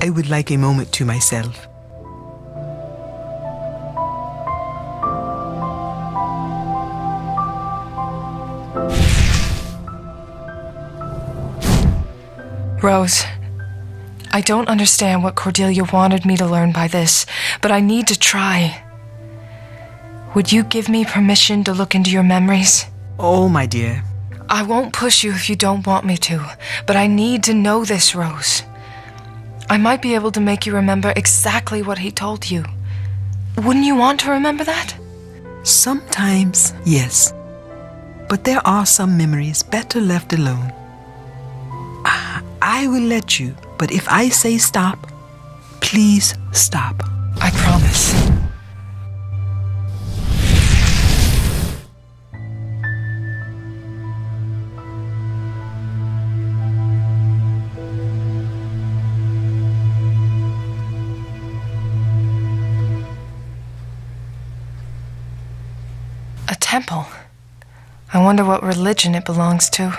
I would like a moment to myself. Rose, I don't understand what Cordelia wanted me to learn by this, but I need to try. Would you give me permission to look into your memories? Oh, my dear. I won't push you if you don't want me to, but I need to know this, Rose. I might be able to make you remember exactly what he told you. Wouldn't you want to remember that? Sometimes, yes. But there are some memories better left alone. I will let you, but if I say stop, please stop. I promise. A temple. I wonder what religion it belongs to.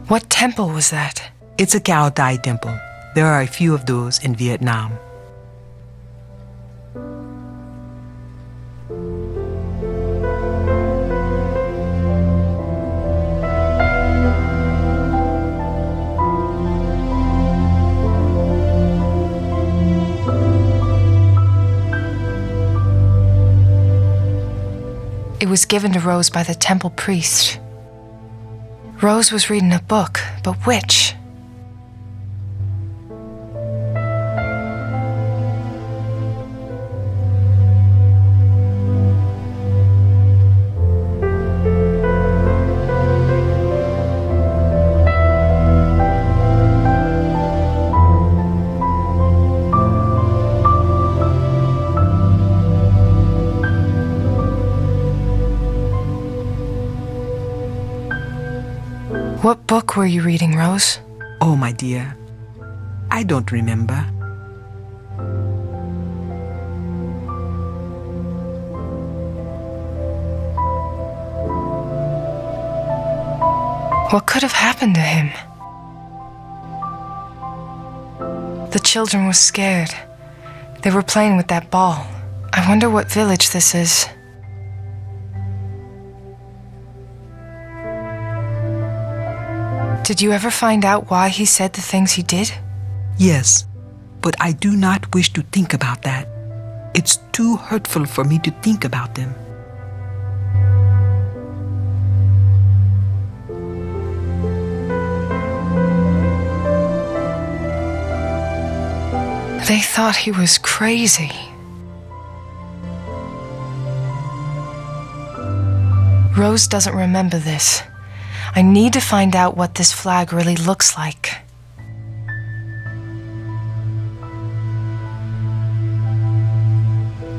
What temple was that? It's a Cao Dai temple. There are a few of those in Vietnam. It was given to Rose by the temple priest. Rose was reading a book, but which? What book were you reading, Rose? Oh, my dear, I don't remember. What could have happened to him? The children were scared. They were playing with that ball. I wonder what village this is. Did you ever find out why he said the things he did? Yes, but I do not wish to think about that. It's too hurtful for me to think about them. They thought he was crazy. Rose doesn't remember this. I need to find out what this flag really looks like.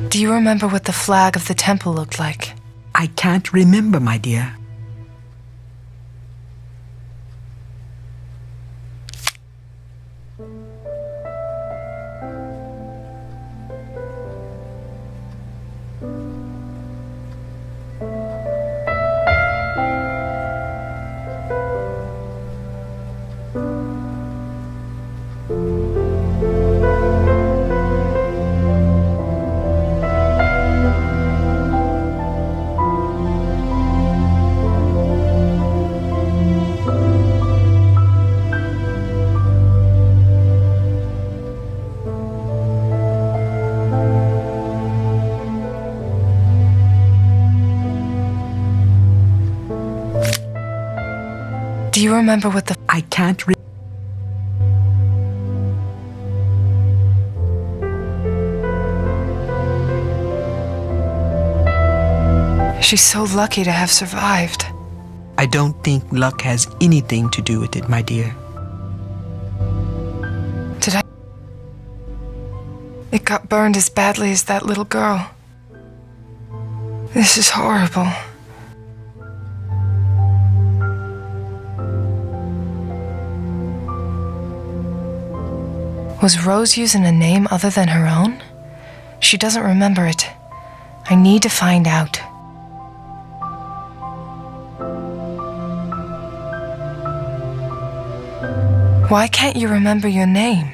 Do you remember what the flag of the temple looked like? I can't remember, my dear. Do you remember what the... I can't She's so lucky to have survived. I don't think luck has anything to do with it, my dear. Did I... It got burned as badly as that little girl. This is horrible. Was Rose using a name other than her own? She doesn't remember it. I need to find out. Why can't you remember your name?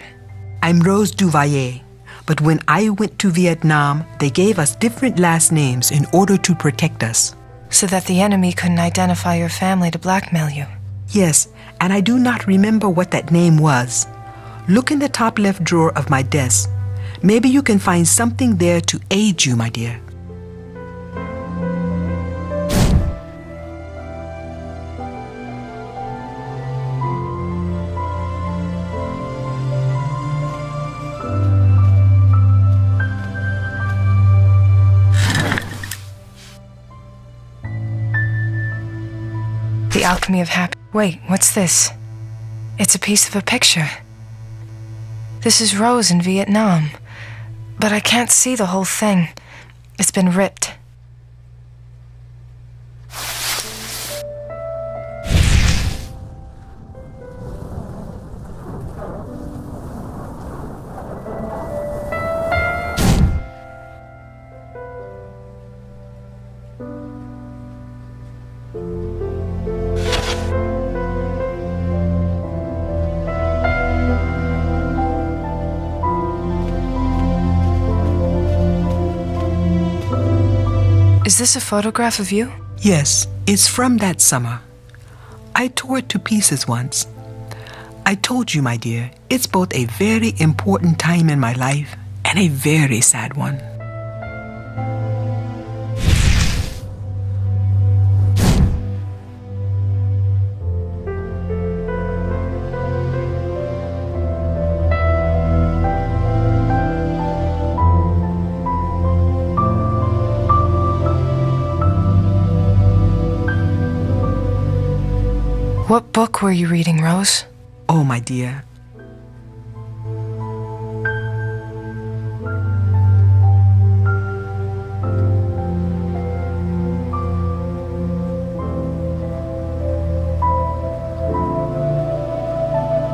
I'm Rose Duvalier, but when I went to Vietnam, they gave us different last names in order to protect us. So that the enemy couldn't identify your family to blackmail you. Yes, and I do not remember what that name was. Look in the top left drawer of my desk. Maybe you can find something there to aid you, my dear. The Alchemy of Happiness. Wait, what's this? It's a piece of a picture. This is Rose in Vietnam, but I can't see the whole thing. It's been ripped. Is this a photograph of you? Yes, it's from that summer. I tore it to pieces once. I told you, my dear, it's both a very important time in my life and a very sad one. What book were you reading, Rose? Oh, my dear.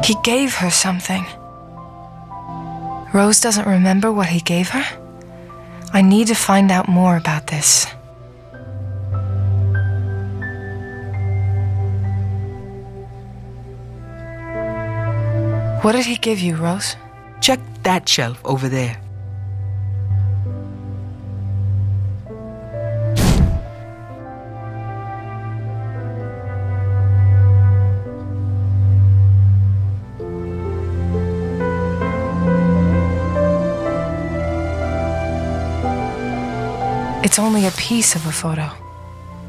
He gave her something. Rose doesn't remember what he gave her? I need to find out more about this. What did he give you, Rose? Check that shelf over there. It's only a piece of a photo.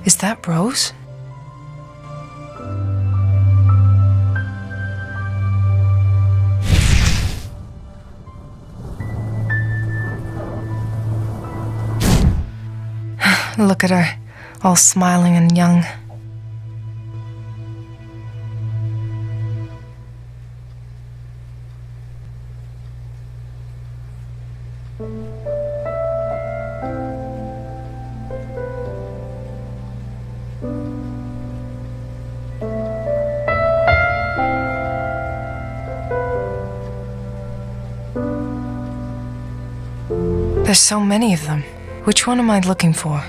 Is that Rose? Look at her, all smiling and young. There's so many of them. Which one am I looking for?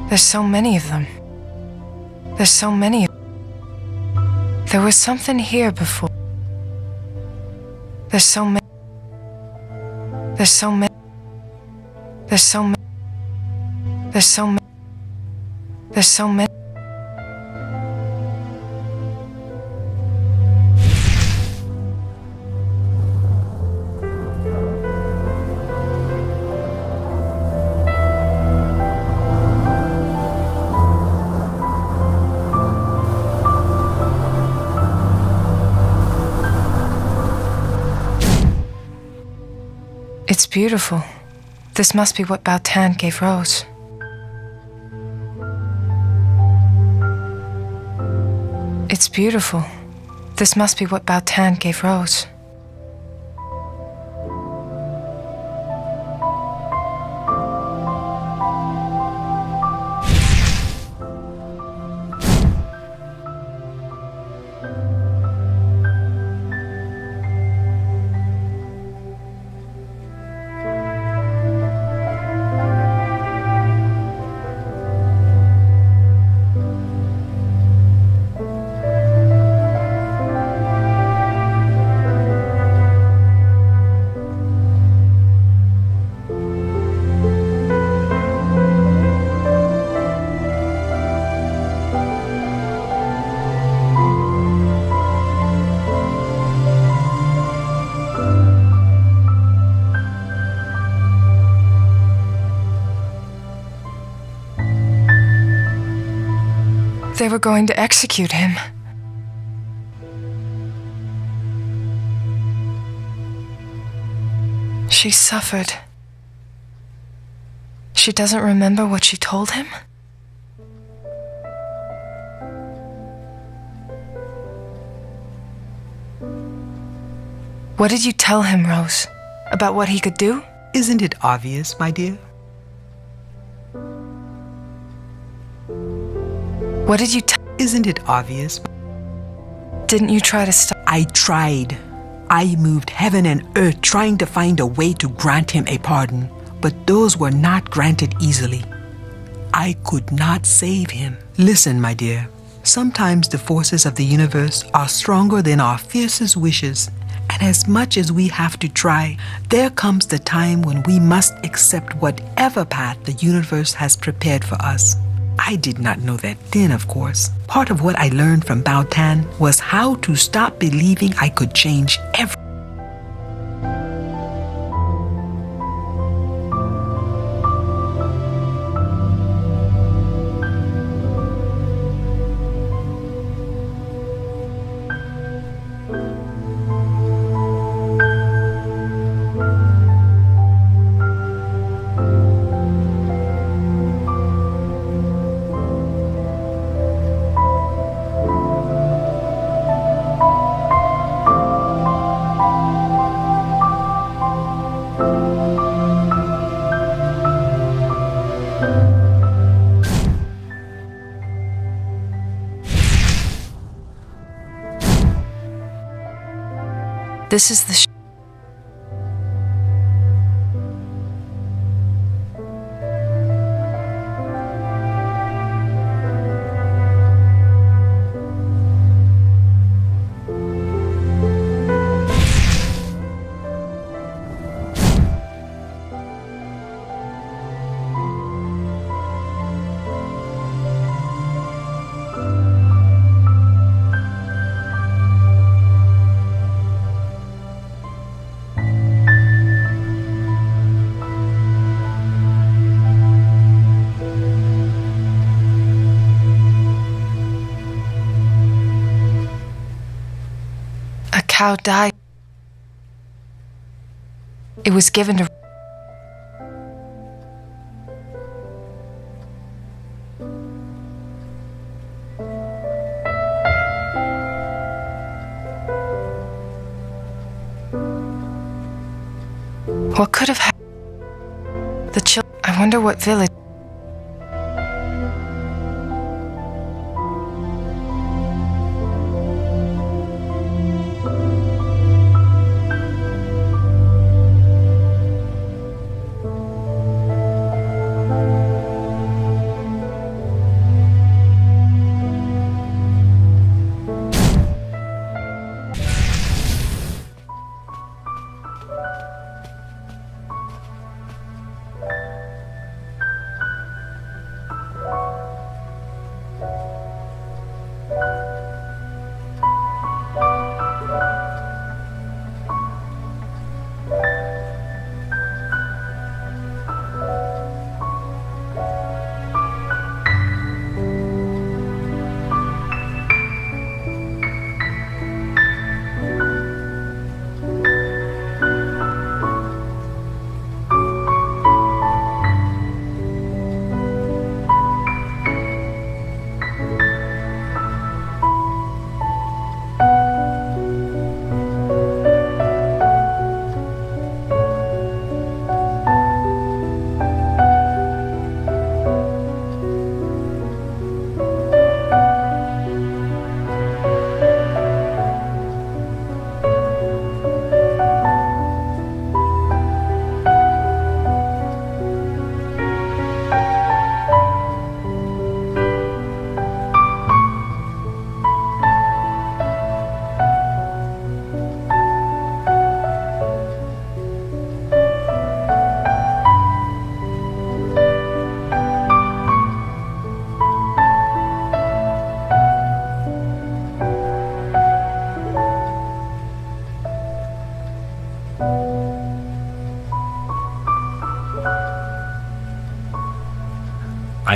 There's so many of them. There's so many. There was something here before. There's so many. There's so many. There's so many. There's so many. There's so many. It's beautiful. This must be what Bao Tan gave Rose. It's beautiful. This must be what Bao Tan gave Rose. they were going to execute him. She suffered. She doesn't remember what she told him? What did you tell him, Rose? About what he could do? Isn't it obvious, my dear? What did you tell? Isn't it obvious? Didn't you try to stop? I tried. I moved heaven and earth trying to find a way to grant him a pardon, but those were not granted easily. I could not save him. Listen, my dear, sometimes the forces of the universe are stronger than our fiercest wishes, and as much as we have to try, there comes the time when we must accept whatever path the universe has prepared for us. I did not know that then, of course. Part of what I learned from Bao Tan was how to stop believing I could change everything. This is the cow died. It was given to... What could have happened? The children... I wonder what village...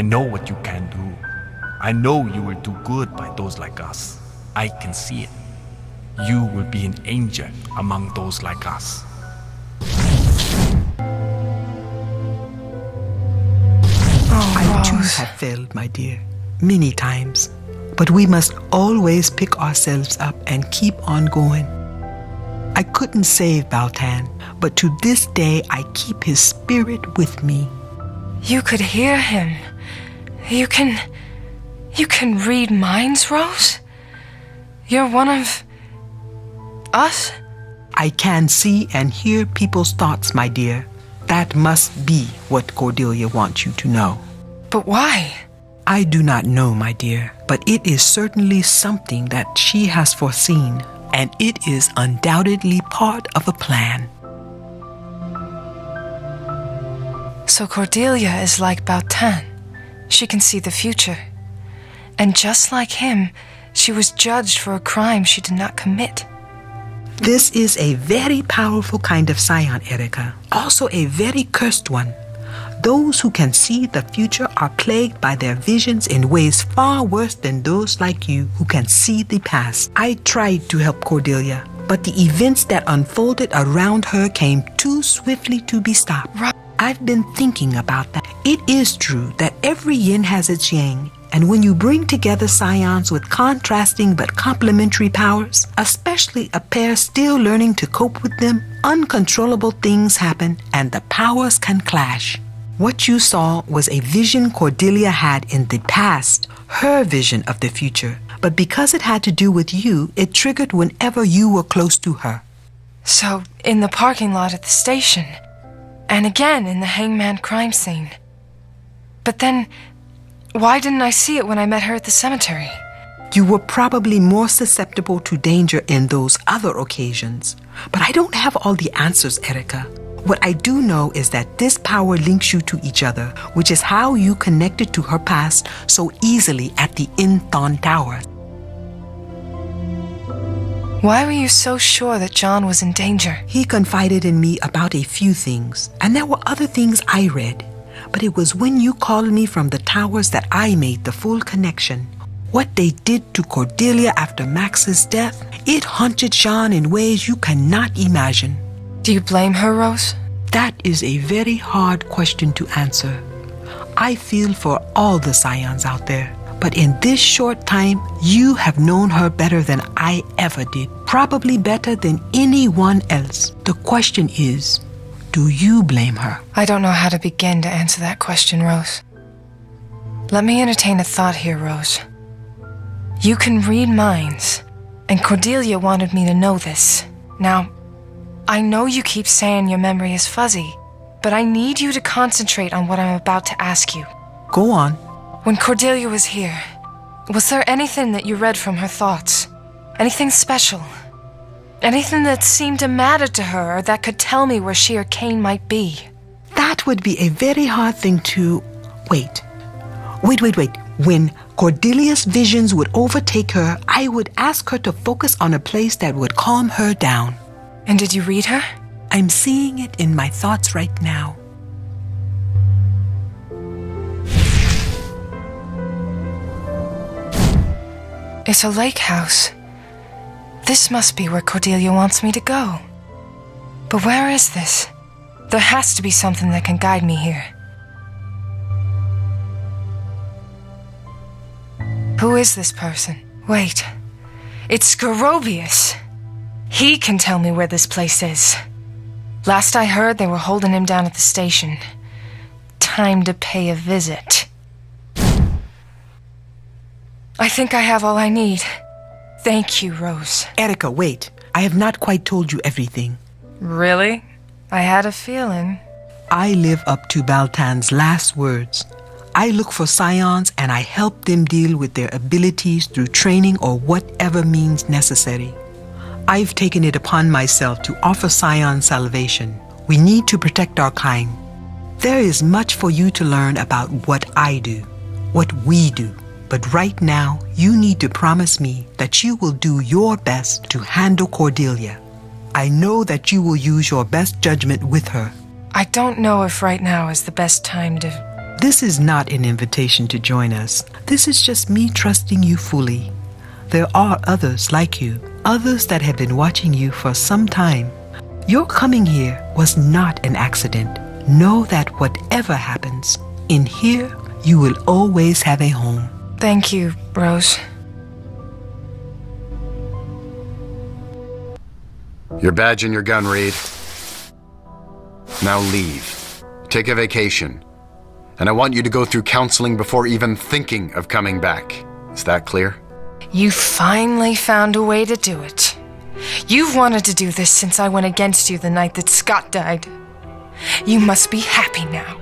I know what you can do. I know you will do good by those like us. I can see it. You will be an angel among those like us. I too have failed, my dear, many times. But we must always pick ourselves up and keep on going. I couldn't save Baltan, but to this day I keep his spirit with me. You could hear him. You can read minds, Rose? You're one of us? I can see and hear people's thoughts, my dear. That must be what Cordelia wants you to know. But why? I do not know, my dear, but it is certainly something that she has foreseen, and it is undoubtedly part of a plan. So Cordelia is like Baltan. She can see the future. And just like him, she was judged for a crime she did not commit. This is a very powerful kind of scion, Erica. Also a very cursed one. Those who can see the future are plagued by their visions in ways far worse than those like you who can see the past. I tried to help Cordelia, but the events that unfolded around her came too swiftly to be stopped. I've been thinking about that. It is true that every yin has its yang, and when you bring together scions with contrasting but complementary powers, especially a pair still learning to cope with them, uncontrollable things happen and the powers can clash. What you saw was a vision Cordelia had in the past, her vision of the future. But because it had to do with you, it triggered whenever you were close to her. So, in the parking lot at the station, and again in the hangman crime scene. But then, why didn't I see it when I met her at the cemetery? You were probably more susceptible to danger in those other occasions. But I don't have all the answers, Erica. What I do know is that this power links you to each other, which is how you connected to her past so easily at the Inthon Tower. Why were you so sure that John was in danger? He confided in me about a few things, and there were other things I read. But it was when you called me from the towers that I made the full connection. What they did to Cordelia after Max's death, it haunted Jean in ways you cannot imagine. Do you blame her, Rose? That is a very hard question to answer. I feel for all the scions out there, but in this short time, you have known her better than I ever did, probably better than anyone else. The question is, do you blame her? I don't know how to begin to answer that question, Rose. Let me entertain a thought here, Rose. You can read minds, and Cordelia wanted me to know this. Now, I know you keep saying your memory is fuzzy, but I need you to concentrate on what I'm about to ask you. Go on. When Cordelia was here, was there anything that you read from her thoughts? Anything special? Anything that seemed to matter to her or that could tell me where she or Kane might be? That would be a very hard thing to... Wait. When Cordelia's visions would overtake her, I would ask her to focus on a place that would calm her down. And did you read her? I'm seeing it in my thoughts right now. It's a lake house. This must be where Cordelia wants me to go. But where is this? There has to be something that can guide me here. Who is this person? Wait. It's Scorobius. He can tell me where this place is. Last I heard, they were holding him down at the station. Time to pay a visit. I think I have all I need. Thank you, Rose. Erica, wait. I have not quite told you everything. Really? I had a feeling. I live up to Baltan's last words. I look for scions and I help them deal with their abilities through training or whatever means necessary. I've taken it upon myself to offer scion salvation. We need to protect our kind. There is much for you to learn about what I do, what we do. But right now, you need to promise me that you will do your best to handle Cordelia. I know that you will use your best judgment with her. I don't know if right now is the best time to... This is not an invitation to join us. This is just me trusting you fully. There are others like you, others that have been watching you for some time. Your coming here was not an accident. Know that whatever happens, in here, you will always have a home. Thank you, Rose. Your badge and your gun, Reed. Now leave. Take a vacation. And I want you to go through counseling before even thinking of coming back. Is that clear? You finally found a way to do it. You've wanted to do this since I went against you the night that Scott died. You must be happy now.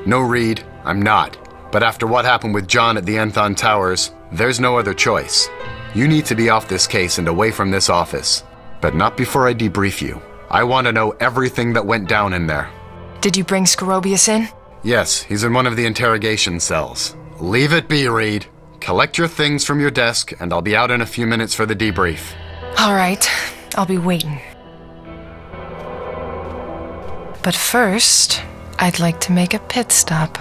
No, Reed, I'm not. But after what happened with John at the Enthon Towers, there's no other choice. You need to be off this case and away from this office. But not before I debrief you. I want to know everything that went down in there. Did you bring Scorobius in? Yes, he's in one of the interrogation cells. Leave it be, Reed. Collect your things from your desk, and I'll be out in a few minutes for the debrief. All right, I'll be waiting. But first, I'd like to make a pit stop.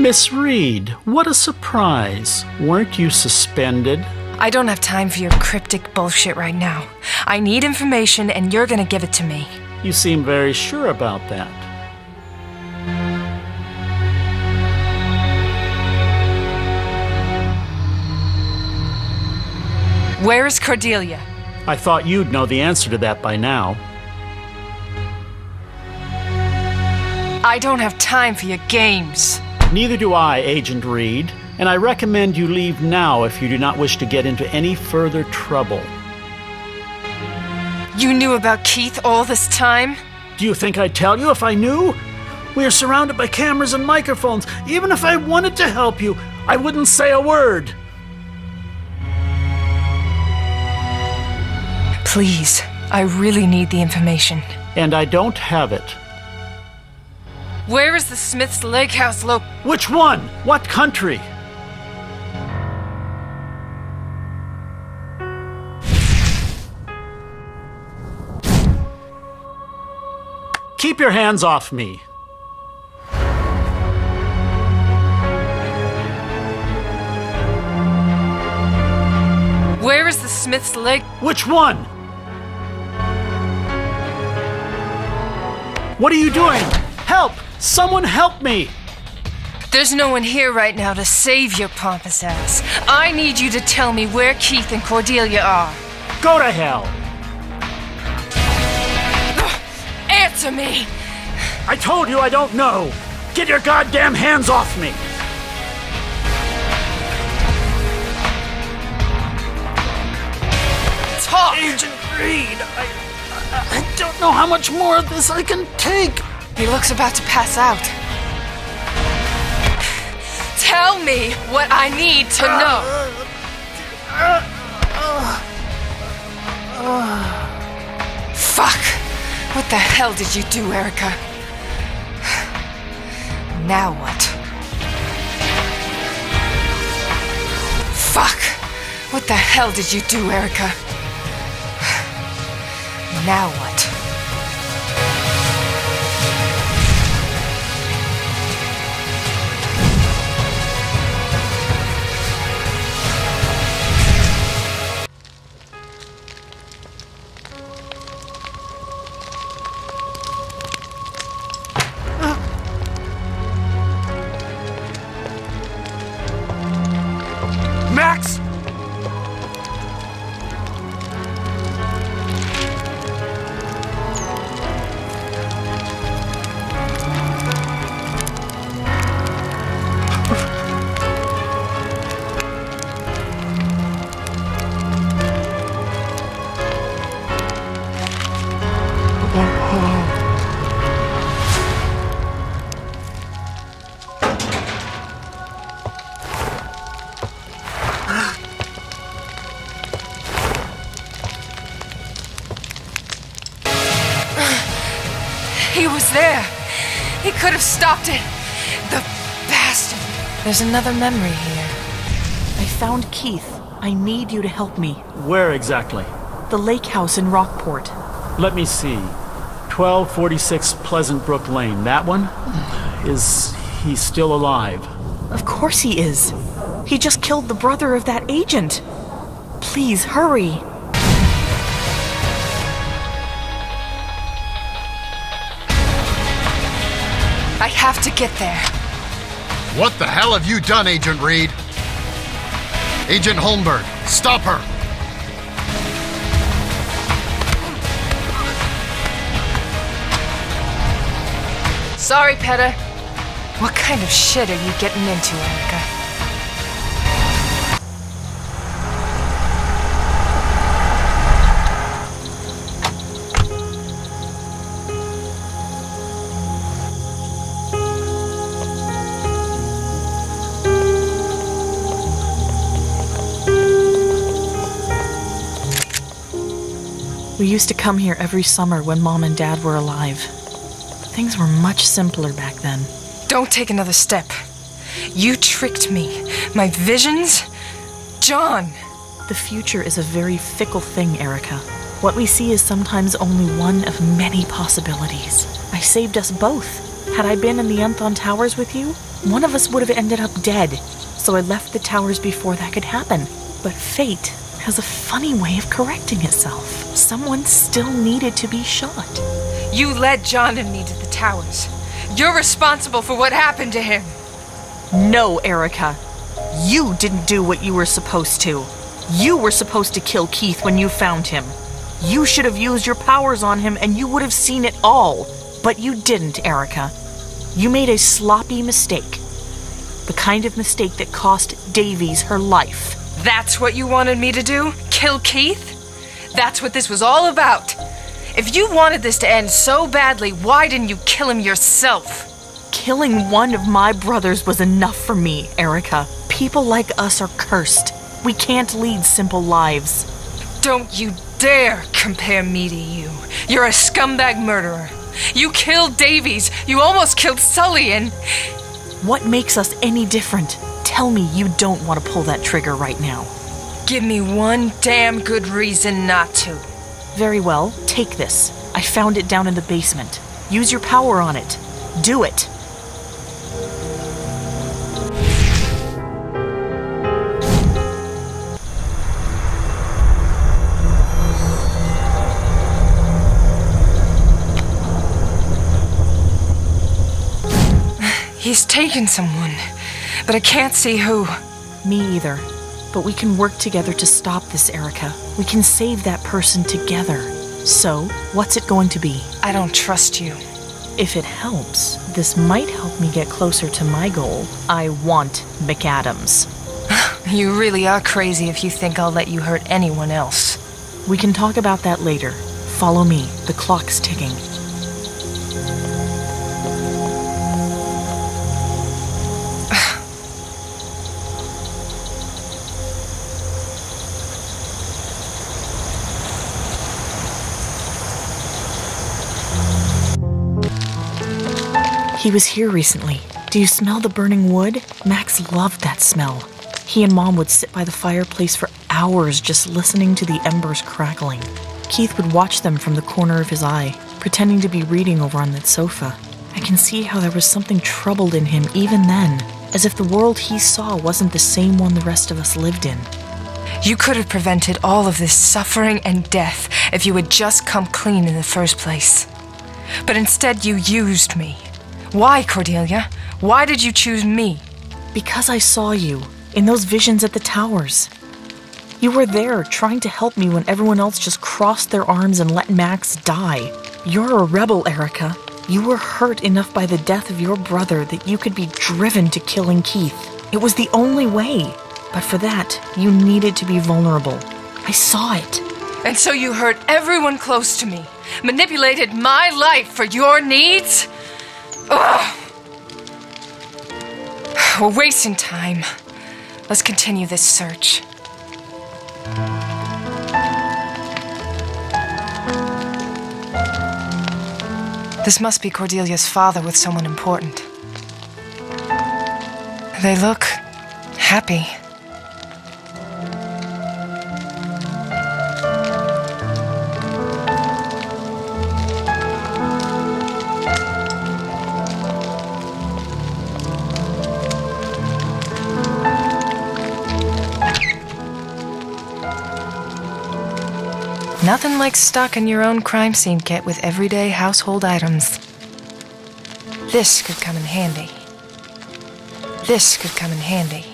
Miss Reed, what a surprise. Weren't you suspended? I don't have time for your cryptic bullshit right now. I need information, and you're gonna give it to me. You seem very sure about that. Where is Cordelia? I thought you'd know the answer to that by now. I don't have time for your games. Neither do I, Agent Reed, and I recommend you leave now if you do not wish to get into any further trouble. You knew about Keith all this time? Do you think I'd tell you if I knew? We are surrounded by cameras and microphones. Even if I wanted to help you, I wouldn't say a word. Please, I really need the information. And I don't have it. Where is the Smith's Lake House Which one? What country? Keep your hands off me. Where is the Smith's Lake? Which one? What are you doing? Help! Someone help me! There's no one here right now to save your pompous ass. I need you to tell me where Keith and Cordelia are. Go to hell! Answer me! I told you I don't know! Get your goddamn hands off me! Talk! Agent Reed, I don't know how much more of this I can take! He looks about to pass out. Tell me what I need to know. Fuck! What the hell did you do, Erica? Now what? Fuck! What the hell did you do, Erica? Now what? Max! was there. He could have stopped it. The bastard. There's another memory here. I found Keith. I need you to help me. Where exactly? The lake house in Rockport. Let me see. 1246 Pleasant Brook Lane. That one? Is he still alive? Of course he is. He just killed the brother of that agent. Please, hurry. I have to get there. What the hell have you done, Agent Reed? Agent Holmberg, stop her! Sorry, Peta. What kind of shit are you getting into, Erica? We used to come here every summer when Mom and Dad were alive. Things were much simpler back then. Don't take another step. You tricked me. My visions? John! The future is a very fickle thing, Erica. What we see is sometimes only one of many possibilities. I saved us both. Had I been in the Unthon Towers with you, one of us would have ended up dead. So I left the towers before that could happen. But fate has a funny way of correcting itself. Someone still needed to be shot. You led John and me to the towers. You're responsible for what happened to him. No, Erica. You didn't do what you were supposed to. You were supposed to kill Keith when you found him. You should have used your powers on him and you would have seen it all. But you didn't, Erica. You made a sloppy mistake. The kind of mistake that cost Davies her life. That's what you wanted me to do? Kill Keith? That's what this was all about. If you wanted this to end so badly, why didn't you kill him yourself? Killing one of my brothers was enough for me, Erica. People like us are cursed. We can't lead simple lives. Don't you dare compare me to you. You're a scumbag murderer. You killed Davies. You almost killed Sully and... What makes us any different? Tell me you don't want to pull that trigger right now. Give me one damn good reason not to. Very well, take this. I found it down in the basement. Use your power on it. Do it. He's taken someone, but I can't see who. Me either. But we can work together to stop this, Erica. We can save that person together. So, what's it going to be? I don't trust you. If it helps, this might help me get closer to my goal. I want McAdams. You really are crazy if you think I'll let you hurt anyone else. We can talk about that later. Follow me. The clock's ticking. He was here recently. Do you smell the burning wood? Max loved that smell. He and Mom would sit by the fireplace for hours just listening to the embers crackling. Keith would watch them from the corner of his eye, pretending to be reading over on that sofa. I can see how there was something troubled in him even then, as if the world he saw wasn't the same one the rest of us lived in. You could have prevented all of this suffering and death if you had just come clean in the first place. But instead you used me. Why, Cordelia? Why did you choose me? Because I saw you, in those visions at the towers. You were there, trying to help me when everyone else just crossed their arms and let Max die. You're a rebel, Erica. You were hurt enough by the death of your brother that you could be driven to killing Keith. It was the only way. But for that, you needed to be vulnerable. I saw it. And so you hurt everyone close to me, manipulated my life for your needs? Ugh. We're wasting time. Let's continue this search. This must be Cordelia's father with someone important. They look happy. Nothing like stocking your own crime scene kit with everyday household items. This could come in handy. This could come in handy.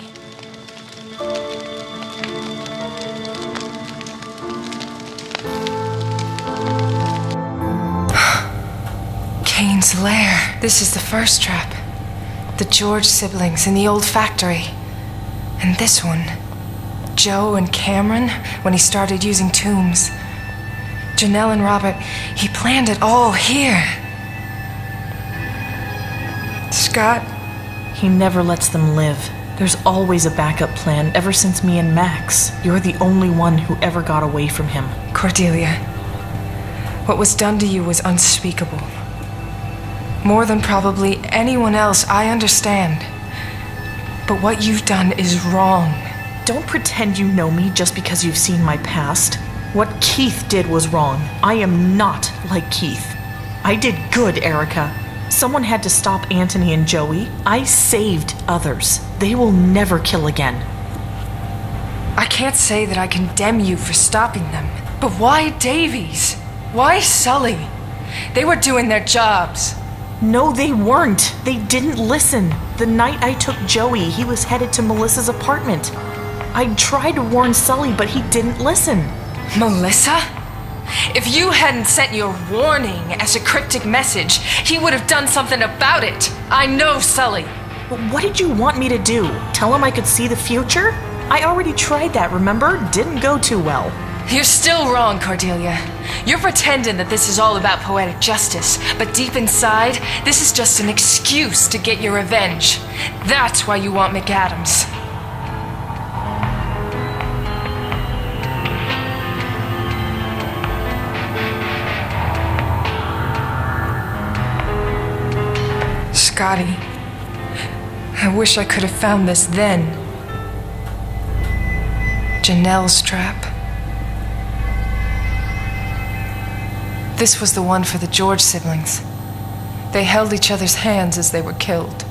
Kane's lair. This is the first trap. The George siblings in the old factory. And this one. Joe and Cameron when he started using tombs. Janelle and Robert, he planned it all here. Scott? He never lets them live. There's always a backup plan ever since me and Max. You're the only one who ever got away from him. Cordelia, what was done to you was unspeakable. More than probably anyone else, I understand. But what you've done is wrong. Don't pretend you know me just because you've seen my past. What Keith did was wrong. I am not like Keith. I did good, Erica. Someone had to stop Anthony and Joey. I saved others. They will never kill again. I can't say that I condemn you for stopping them. But why Davies? Why Sully? They were doing their jobs. No, they weren't. They didn't listen. The night I took Joey, he was headed to Melissa's apartment. I tried to warn Sully, but he didn't listen. Melissa? If you hadn't sent your warning as a cryptic message, he would have done something about it. I know Sully. But what did you want me to do? Tell him I could see the future? I already tried that, remember? Didn't go too well. You're still wrong, Cordelia. You're pretending that this is all about poetic justice, but deep inside, this is just an excuse to get your revenge. That's why you want McAdams. Scotty, I wish I could have found this then. Janelle's trap. This was the one for the George siblings. They held each other's hands as they were killed.